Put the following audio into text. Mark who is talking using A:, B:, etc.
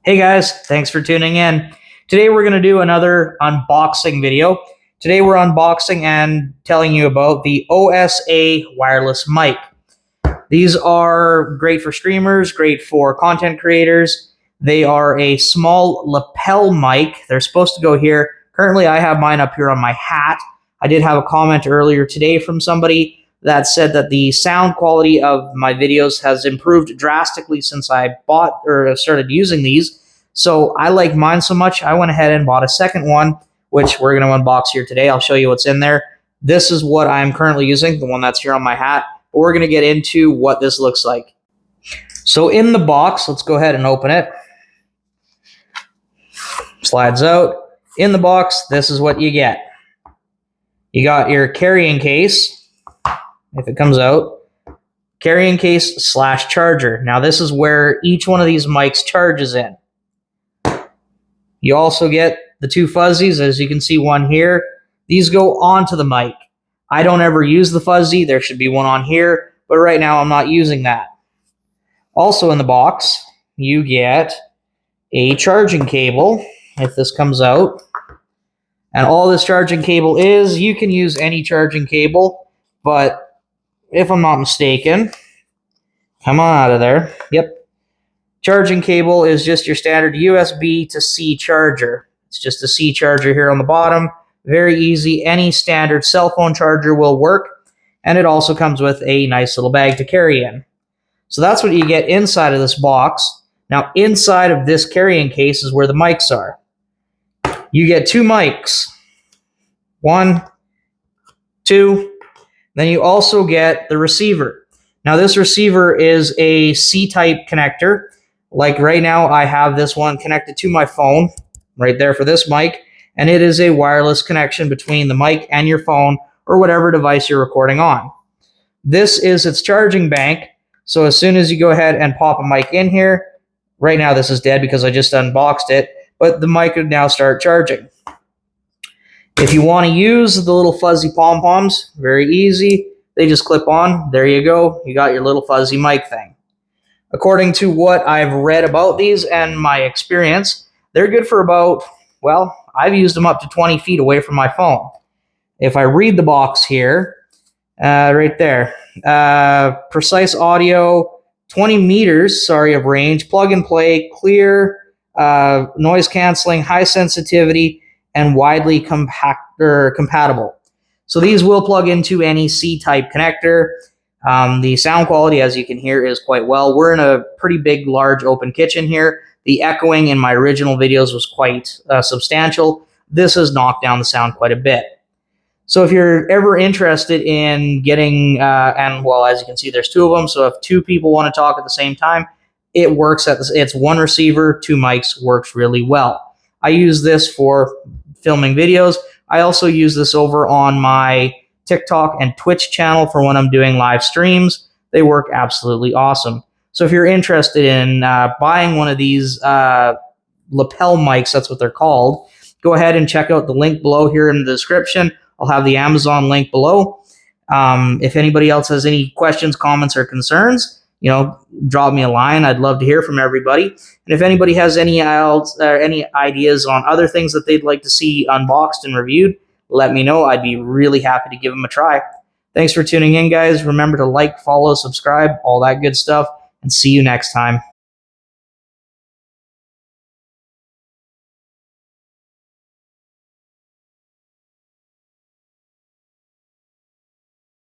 A: Hey guys, thanks for tuning in. Today we're going to do another unboxing video. Today we're unboxing and telling you about the OSA wireless mic. These are great for streamers, great for content creators. They are a small lapel mic. They're supposed to go here. Currently I have mine up here on my hat. I did have a comment earlier today from somebody that said that the sound quality of my videos has improved drastically since I bought or started using these. So I like mine so much, I went ahead and bought a second one, which we're going to unbox here today. I'll show you what's in there. This is what I'm currently using, the one that's here on my hat. But we're going to get into what this looks like. So in the box, let's go ahead and open it. Slides out. In the box, this is what you get. You got your carrying case. If it comes out, carrying case / charger. Now this is where each one of these mics charges in. You also get the two fuzzies, as you can see one here. These go onto the mic. I don't ever use the fuzzy. There should be one on here, but right now I'm not using that. Also in the box, you get a charging cable, if this comes out. And all this charging cable is, you can use any charging cable, but if I'm not mistaken, come on out of there. Yep. Charging cable is just your standard USB to C charger. It's just a C charger here on the bottom. Very easy. Any standard cell phone charger will work. And it also comes with a nice little bag to carry in. So that's what you get inside of this box. Now, inside of this carrying case is where the mics are. You get two mics. 1, 2. Then you also get the receiver. Now this receiver is a C-type connector. Like right now I have this one connected to my phone right there for this mic, and it is a wireless connection between the mic and your phone or whatever device you're recording on. This is its charging bank, so as soon as you go ahead and pop a mic in here, right now this is dead because I just unboxed it, but the mic would now start charging. If you want to use the little fuzzy pom-poms, very easy. They just clip on. There you go. You got your little fuzzy mic thing. According to what I've read about these and my experience, they're good for about, well, I've used them up to 20 feet away from my phone. If I read the box here, right there, precise audio, 20 meters, of range, plug and play, clear, noise canceling, high sensitivity, and widely compatible. So these will plug into any C-type connector. The sound quality, as you can hear, is quite well. We're in a pretty big, large open kitchen here. The echoing in my original videos was quite substantial. This has knocked down the sound quite a bit. So if you're ever interested in getting, and well, as you can see, there's two of them. So if two people want to talk at the same time, it works. It's one receiver, two mics, works really well. I use this for filming videos. I also use this over on my TikTok and Twitch channel for when I'm doing live streams. They work absolutely awesome. So if you're interested in buying one of these lapel mics, that's what they're called, go ahead and check out the link below here in the description. I'll have the Amazon link below. If anybody else has any questions, comments, or concerns, drop me a line. I'd love to hear from everybody. And if anybody has any ideas on other things that they'd like to see unboxed and reviewed, let me know. I'd be really happy to give them a try. Thanks for tuning in, guys. Remember to like, follow, subscribe, all that good stuff, and see you next time.